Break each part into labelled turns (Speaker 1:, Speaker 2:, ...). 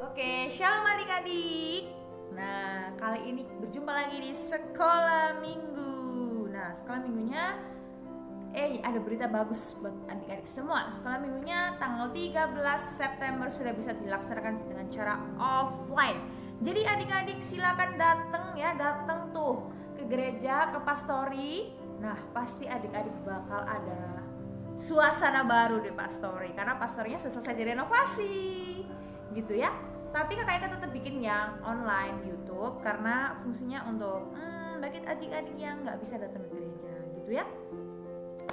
Speaker 1: Oke, shalom adik-adik. Nah, kali ini berjumpa lagi di Sekolah Minggu. Nah, sekolah minggunya ada berita bagus buat adik-adik semua. Sekolah minggunya tanggal 13 September sudah bisa dilaksanakan dengan cara offline. Jadi adik-adik silakan datang tuh ke gereja, ke pastori. Nah, pasti adik-adik bakal ada suasana baru di pastori karena pastorinya selesai direnovasi. Gitu ya. Tapi kakak tetap bikin yang online YouTube karena fungsinya untuk bagi adik-adik yang nggak bisa datang ke gereja gitu ya.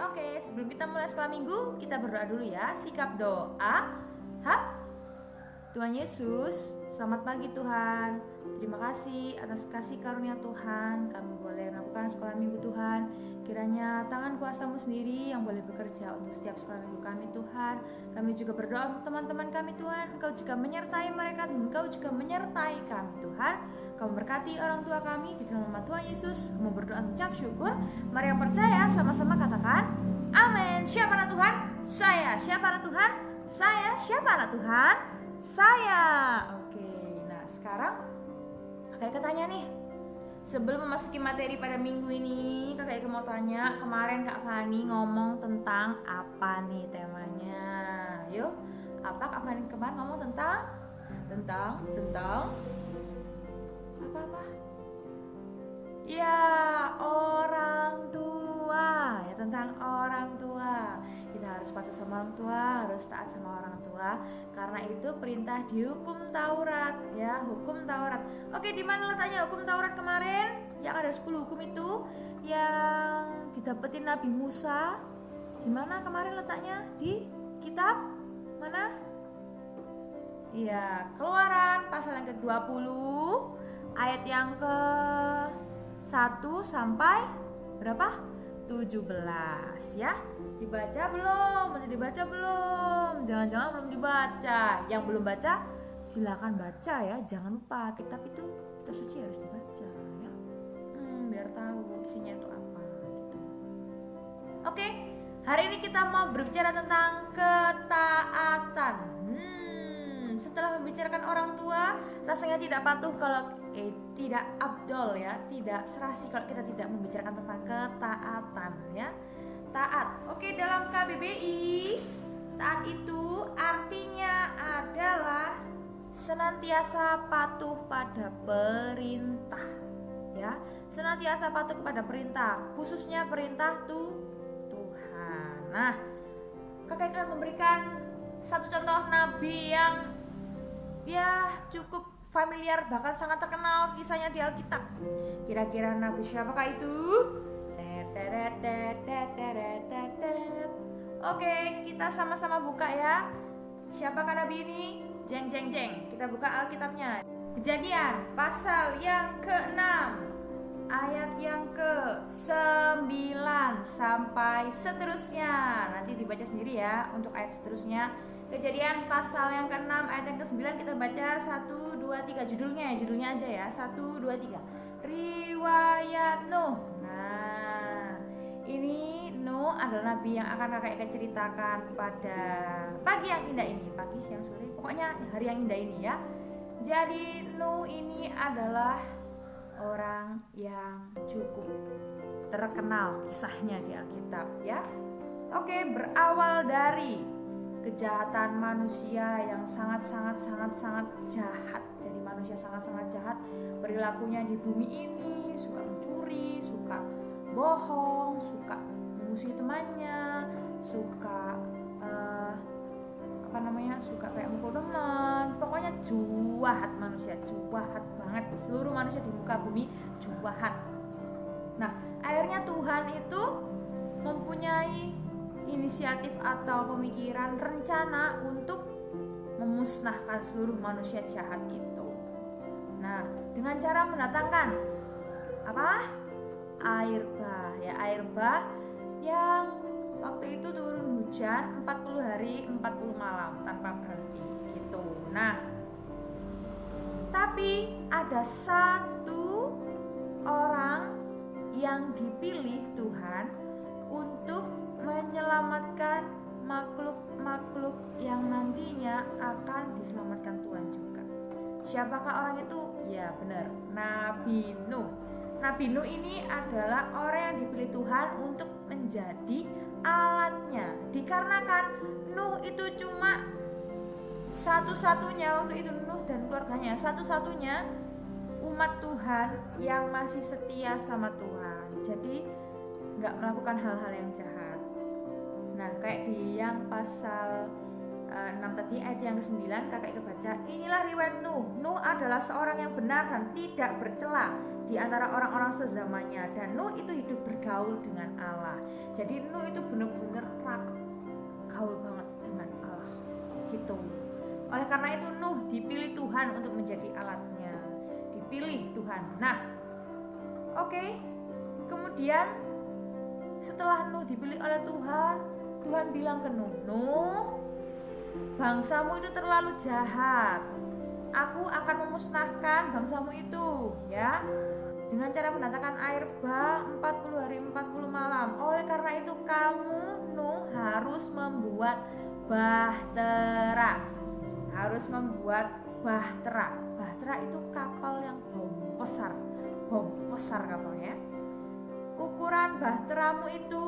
Speaker 1: Oke, sebelum kita mulai sekolah minggu, kita berdoa dulu ya. Sikap doa. Tuhan Yesus, selamat pagi Tuhan. Terima kasih atas kasih karunia Tuhan. Kami boleh melakukan sekolah minggu Tuhan. Kiranya tangan kuasa-Mu sendiri yang boleh bekerja untuk setiap sekolah minggu kami Tuhan. Kami juga berdoa untuk teman-teman kami Tuhan. Engkau juga menyertai mereka dan Engkau juga menyertai kami Tuhan. Kau berkati orang tua kami di dalam nama Tuhan Yesus. Kami berdoa mengucap syukur. Mari yang percaya sama-sama katakan amin. Siapa anak Tuhan? Saya. Siapa anak Tuhan? Saya. Siapa anak Tuhan? Saya. Oke, nah sekarang kakak tanya nih. Sebelum memasuki materi pada minggu ini, kakak mau tanya, kemarin Kak Fani ngomong tentang apa nih temanya? Yuk, apa Kak Fani kemarin ngomong tentang apa? Ya, orang tua. Ya, tentang orang tua. Kita harus patuh sama orang tua, harus taat sama orang tua karena itu perintah di hukum Taurat ya, hukum Taurat. Oke, di mana letaknya hukum Taurat kemarin? Yang ada 10 hukum itu yang didapetin Nabi Musa. Di mana kemarin letaknya? Di kitab mana? Iya, Keluaran pasal yang ke-20 ayat yang ke-1 sampai berapa? 17 ya. Dibaca belum? Masih dibaca belum? Jangan-jangan belum dibaca. Yang belum baca silakan baca ya. Jangan lupa kitab suci harus dibaca ya. Biar tahu isinya itu apa gitu. Oke, hari ini kita mau berbicara tentang ketaatan. Setelah membicarakan orang tua, rasanya tidak patuh kalau tidak abdol ya, tidak serasi kalau kita tidak membicarakan tentang ketaatan ya. Taat. Oke, dalam KBBI, taat itu artinya adalah senantiasa patuh pada perintah ya. Senantiasa patuh kepada perintah, khususnya perintah Tuhan. Nah, kakak akan memberikan satu contoh nabi yang cukup familiar, bahkan sangat terkenal kisahnya di Alkitab. Kira-kira nabi siapakah itu? Oke, kita sama-sama buka ya. Siapakah nabi ini? Jeng. Kita buka Alkitabnya. Kejadian pasal yang ke-6 ayat yang ke-9 sampai seterusnya. Nanti dibaca sendiri ya untuk ayat seterusnya. Kejadian pasal yang ke-6 ayat yang ke-9 kita baca 1, 2, 3 judulnya aja ya. 1, 2, 3 Riwayat Nuh. Nah, ini Nuh adalah nabi yang akan kakak ceritakan pada pagi yang indah ini. Pagi, siang, sore, pokoknya hari yang indah ini ya. Jadi Nuh ini adalah orang yang cukup terkenal kisahnya di Alkitab ya. Oke, berawal dari kejahatan manusia yang sangat jahat. Jadi manusia sangat jahat perilakunya di bumi ini, suka mencuri, suka bohong, suka memusuhi temannya, suka suka kayak mukul teman. Pokoknya jahat, manusia jahat banget. Seluruh manusia di muka bumi jahat. Nah, akhirnya Tuhan itu mempunyai inisiatif atau pemikiran rencana untuk memusnahkan seluruh manusia jahat itu. Nah, dengan cara mendatangkan air bah yang waktu itu turun hujan 40 hari 40 malam tanpa berhenti gitu. Nah, tapi ada satu orang yang dipilih Tuhan untuk menyelamatkan makhluk makhluk yang nantinya akan diselamatkan Tuhan juga. Siapakah orang itu? Ya benar, Nabi Nuh. Nabi Nuh ini adalah orang yang dipilih Tuhan untuk menjadi alatnya. Dikarenakan Nuh itu cuma satu-satunya waktu itu, Nuh dan keluarganya satu-satunya umat Tuhan yang masih setia sama Tuhan. Jadi gak melakukan hal-hal yang jahat. Nah kayak di yang pasal 6 tadi ayat yang ke-9 kakak itu baca, inilah riwayat Nuh. Nuh adalah seorang yang benar dan tidak bercela di antara orang-orang sezamannya, dan Nuh itu hidup bergaul dengan Allah. Jadi Nuh itu benar-benar gaul banget dengan Allah gitu. Oleh karena itu Nuh dipilih Tuhan untuk menjadi alatnya, dipilih Tuhan. Nah oke. Kemudian setelah Nuh dipilih oleh Tuhan, Tuhan bilang ke Nuh, Nuh, bangsamu itu terlalu jahat. Aku akan memusnahkan bangsamu itu, ya, dengan cara mendatangkan air bah 40 hari 40 malam. Oleh karena itu kamu, Nuh, harus membuat bahtera. Harus membuat bahtera. Bahtera itu kapal yang bom besar kapalnya. Ukuran bahteramu itu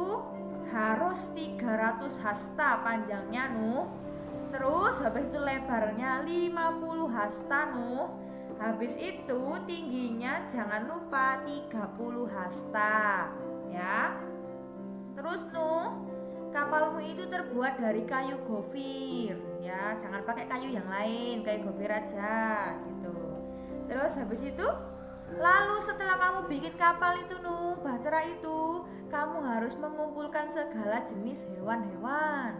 Speaker 1: harus 300 hasta panjangnya, Nuh. Terus habis itu lebarnya 50 hasta, Nuh. Habis itu tingginya jangan lupa 30 hasta, ya. Terus Nuh, kapalmu itu terbuat dari kayu gofir, ya. Jangan pakai kayu yang lain, kayu gofir aja gitu. Terus habis itu, lalu setelah kamu bikin kapal itu, Nuh, bahtera itu, kamu harus mengumpulkan segala jenis hewan-hewan.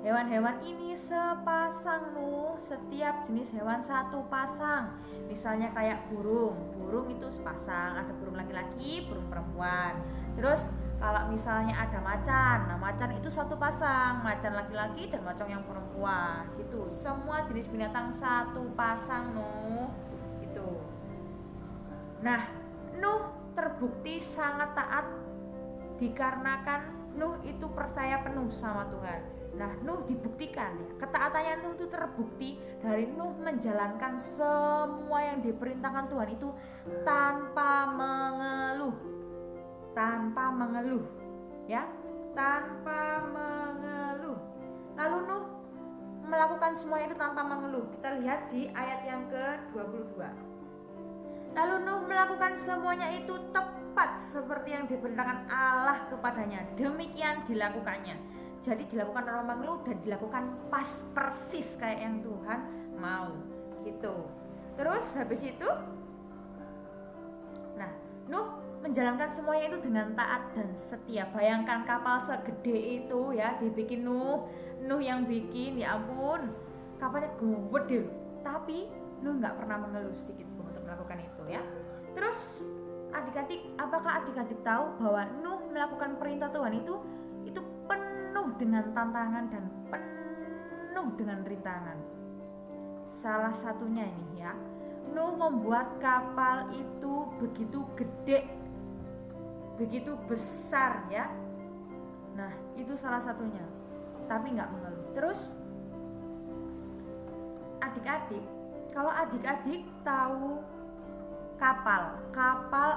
Speaker 1: Hewan-hewan ini sepasang, Nuh. Setiap jenis hewan satu pasang. Misalnya kayak burung itu sepasang. Ada burung laki-laki, burung perempuan. Terus kalau misalnya ada macan, nah macan itu satu pasang, macan laki-laki dan macan yang perempuan gitu. Semua jenis binatang satu pasang, Nuh. Gitu. Nah, Nuh terbukti sangat taat dikarenakan Nuh itu percaya penuh sama Tuhan. Nah, Nuh dibuktikan, ya, ketaatannya Nuh itu terbukti dari Nuh menjalankan semua yang diperintahkan Tuhan itu tanpa mengeluh, ya, tanpa mengeluh. Lalu Nuh melakukan semua itu tanpa mengeluh. Kita lihat di ayat yang ke-22. Lalu Nuh melakukan semuanya itu tepat seperti yang diperintahkan Allah kepadanya. Demikian dilakukannya. Jadi dilakukan tanpa mengeluh dan dilakukan pas persis kayak yang Tuhan mau gitu. Terus habis itu, nah Nuh menjalankan semuanya itu dengan taat dan setia. Bayangkan kapal segede itu, ya, dibikin Nuh yang bikin, ya ampun, kapalnya gede, tapi Nuh nggak pernah mengeluh sedikit pun untuk melakukan itu, ya. Terus adik-adik, apakah adik-adik tahu bahwa Nuh melakukan perintah Tuhan itu penuh dengan tantangan dan penuh dengan rintangan. Salah satunya ini, ya, Nuh membuat kapal itu begitu gede, begitu besar, ya. Nah itu salah satunya, tapi nggak mengeluh. Terus adik-adik, kalau adik-adik tahu kapal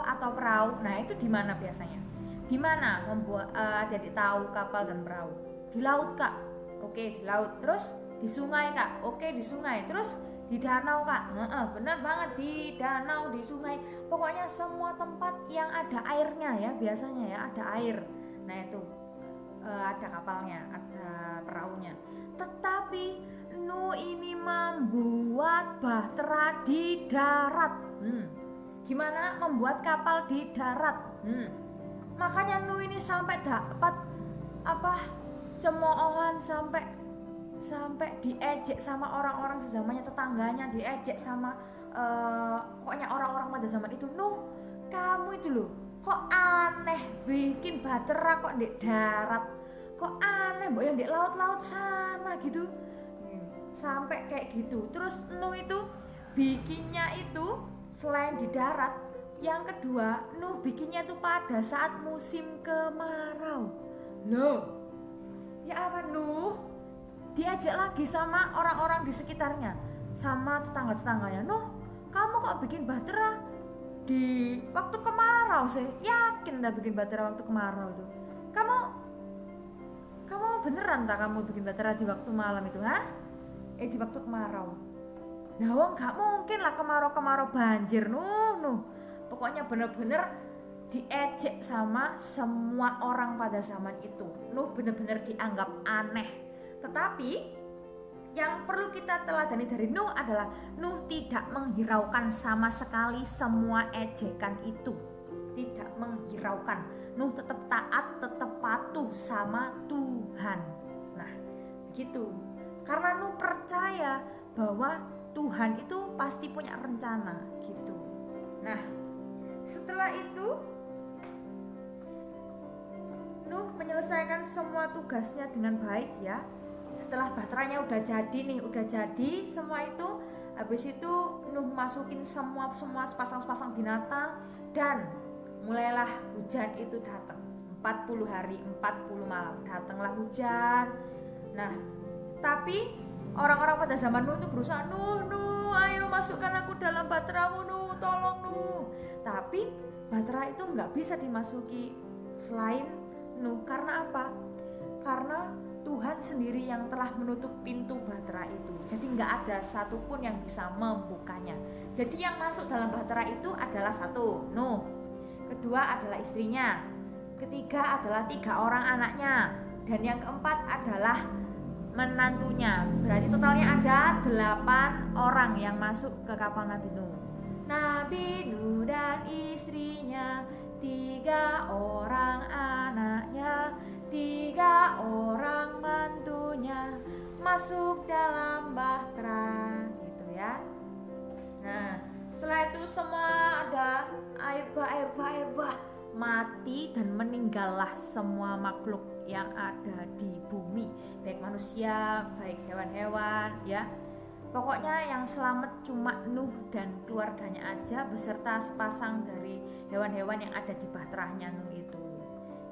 Speaker 1: atau perahu, nah itu di mana biasanya? Di mana membuat adik tahu kapal dan perahu? Di laut, Kak. Oke, di laut. Terus di sungai, Kak. Oke, di sungai. Terus di danau, Kak. Benar banget, di danau, di sungai. Pokoknya semua tempat yang ada airnya, ya, biasanya, ya, ada air. Nah itu ada kapalnya, ada perahunya. Tetapi Nuh ini membuat bahtera di darat. Gimana membuat kapal di darat? Makanya Nuh ini sampai dapat cemoohan, sampai diejek sama orang-orang sezamannya, tetangganya diejek sama pokoknya orang-orang pada zaman itu. Nuh, kamu itu loh, kok aneh bikin bahtera kok di darat, kok aneh mbok yang di laut-laut sana gitu, sampai kayak gitu. Terus Nuh itu bikinnya itu selain di darat, yang kedua, Nuh bikinnya itu pada saat musim kemarau. Loh, ya apa Nuh? diajak lagi sama orang-orang di sekitarnya, sama tetangga-tetangganya. Nuh, kamu kok bikin bahtera di waktu kemarau sih? Yakin dah bikin bahtera waktu kemarau itu? Kamu beneran tak kamu bikin bahtera di waktu malam itu, ha? Di waktu kemarau. Nah, wong gak mungkin lah kemarau banjir, nuh. Pokoknya bener-bener diejek sama semua orang pada zaman itu. Nuh bener-bener dianggap aneh. Tetapi yang perlu kita teladani dari Nuh adalah Nuh tidak menghiraukan sama sekali semua ejekan itu. Tidak menghiraukan. Nuh tetap taat, tetap patuh sama Tuhan. Nah, begitu. Karena Nuh percaya bahwa Tuhan itu pasti punya rencana gitu. Nah, setelah itu Nuh menyelesaikan semua tugasnya dengan baik ya. Setelah bahteranya udah jadi semua itu, habis itu Nuh masukin semua sepasang binatang dan mulailah hujan itu datang. 40 hari 40 malam datanglah hujan. Nah, tapi orang-orang pada zaman Nuh itu berusaha, Nuh, ayo masukkan aku dalam bahteramu, Nuh, tolong Nuh. Tapi bahtera itu nggak bisa dimasuki selain Nuh. Karena apa? Karena Tuhan sendiri yang telah menutup pintu bahtera itu. Jadi nggak ada satupun yang bisa membukanya. Jadi yang masuk dalam bahtera itu adalah satu, Nuh. Kedua adalah istrinya. Ketiga adalah 3 orang anaknya. Dan yang keempat adalah menantunya. Berarti totalnya ada 8 orang yang masuk ke kapal Nabi Nuh. Nabi Nuh dan istrinya, 3 orang anaknya, 3 orang mantunya masuk dalam bahtera gitu ya. Nah, setelah itu semua ada air bah mati dan meninggallah semua makhluk yang ada di bumi, baik manusia, baik hewan-hewan ya. Pokoknya yang selamat cuma Nuh dan keluarganya aja beserta sepasang dari hewan-hewan yang ada di bahteranya Nuh itu.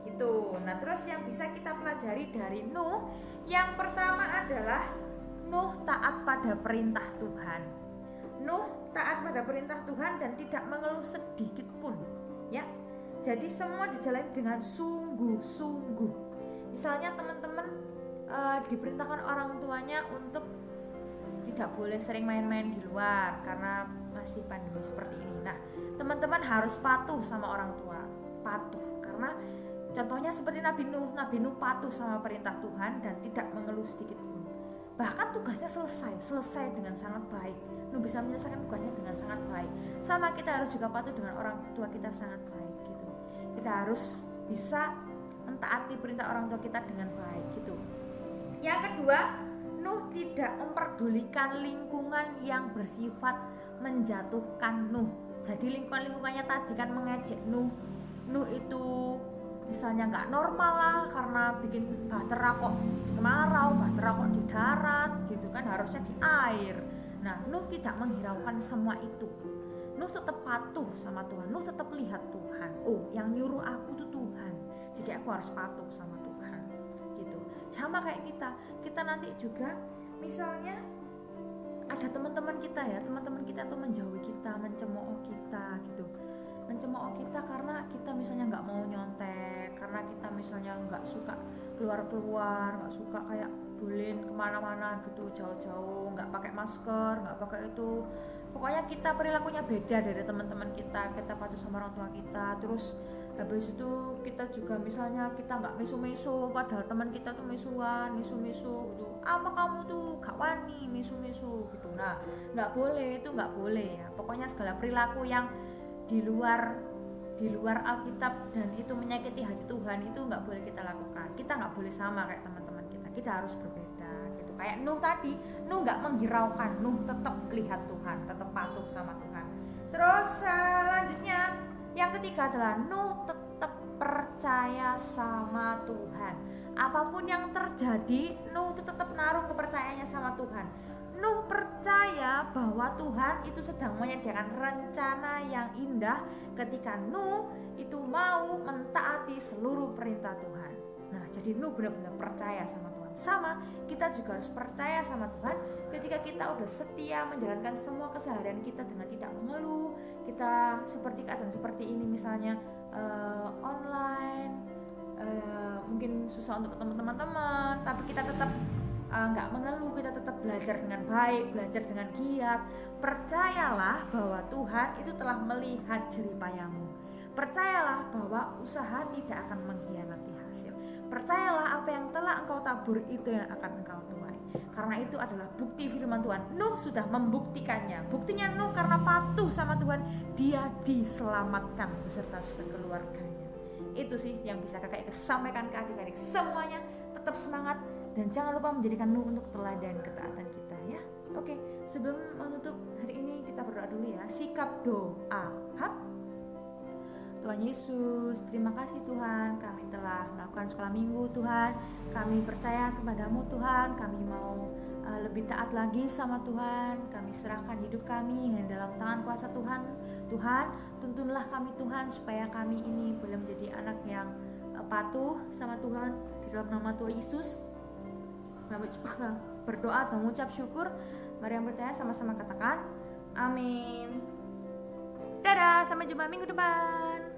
Speaker 1: Gitu. Nah, terus yang bisa kita pelajari dari Nuh, yang pertama adalah Nuh taat pada perintah Tuhan. Nuh taat pada perintah Tuhan dan tidak mengeluh sedikit pun, ya. Jadi semua dijalani dengan sungguh-sungguh. Misalnya teman-teman diperintahkan orang tuanya untuk tidak boleh sering main-main di luar karena masih pandemi seperti ini. Nah, teman-teman harus patuh sama orang tua, patuh karena contohnya seperti Nabi Nuh patuh sama perintah Tuhan dan tidak mengeluh sedikit pun. Bahkan tugasnya selesai dengan sangat baik. Nuh bisa menyelesaikan tugasnya dengan sangat baik. Sama kita harus juga patuh dengan orang tua kita sangat baik gitu. Kita harus bisa mentaati perintah orang tua kita dengan baik gitu. Yang kedua, Nuh tidak memperdulikan lingkungan yang bersifat menjatuhkan Nuh. Jadi lingkungannya tadi kan mengejek Nuh. Nuh itu misalnya nggak normal lah karena bikin bahtera kok kemarau, bahtera kok di darat gitu kan, harusnya di air. Nah, Nuh tidak menghiraukan semua itu. Nuh tetap patuh sama Tuhan. Nuh tetap lihat Tuhan. Oh, yang nyuruh aku tuh Tuhan. Jadi aku harus patuh sama Tuhan. Gitu. Sama kayak kita nanti juga misalnya ada teman-teman kita ya, teman-teman kita tuh menjauhi kita, mencemooh kita gitu. Mencemooh kita karena kita misalnya nggak mau nyontek, karena kita misalnya nggak suka keluar-keluar, nggak suka kayak boleh kemana-mana gitu jauh-jauh, nggak pakai masker, nggak pakai itu. Pokoknya kita perilakunya beda dari teman-teman kita patuh sama orang tua kita. Terus habis itu kita juga misalnya kita nggak misu-misu, padahal teman kita tuh misuan, misu-misu gitu. Apa kamu tuh gak wani misu-misu gitu. Nah, nggak boleh, itu nggak boleh ya. Pokoknya segala perilaku yang di luar Alkitab dan itu menyakiti hati Tuhan itu nggak boleh kita lakukan. Kita nggak boleh sama kayak teman-teman kita harus berbeda gitu. Kayak Nuh tadi, Nuh nggak menghiraukan, Nuh tetap lihat Tuhan, tetap patuh sama Tuhan. Terus selanjutnya yang ketiga adalah Nuh tetap percaya sama Tuhan. Apapun yang terjadi, Nuh tetap naruh kepercayaannya sama Tuhan. Nuh percaya bahwa Tuhan itu sedang menyediakan rencana yang indah ketika Nuh itu mau mentaati seluruh perintah Tuhan. Nah, jadi Nuh benar-benar percaya sama Tuhan. Sama, kita juga harus percaya sama Tuhan. Ketika kita udah setia menjalankan semua keseharian kita dengan tidak mengeluh, kita seperti keadaan seperti ini misalnya online, mungkin susah untuk ketemu teman-teman, tapi kita tetap nggak mengeluh, kita tetap belajar dengan baik, belajar dengan giat. Percayalah bahwa Tuhan itu telah melihat jeripayamu. Percayalah bahwa usaha tidak akan mengkhianati hasil. Percayalah apa yang telah engkau tabur itu yang akan engkau tuai. Karena itu adalah bukti firman Tuhan. Nuh sudah membuktikannya. Buktinya Nuh karena patuh sama Tuhan, dia diselamatkan beserta sekeluarganya. Itu sih yang bisa kakak sampaikan ke adik-adik semuanya. Tetap semangat dan jangan lupa menjadikan Nuh untuk teladan ketaatan kita ya. Oke, sebelum menutup hari ini kita berdoa dulu ya. Sikap doa. Tuhan Yesus, terima kasih Tuhan, kami telah melakukan sekolah minggu Tuhan. Kami percaya kepadamu Tuhan, kami mau lebih taat lagi sama Tuhan. Kami serahkan hidup kami dalam tangan kuasa Tuhan. Tuhan, tuntunlah kami Tuhan, supaya kami ini boleh menjadi anak yang patuh sama Tuhan. Di dalam nama Tuhan Yesus kami juga berdoa dan mengucap syukur. Mari yang percaya sama-sama katakan amin. Dadah, sampai jumpa minggu depan.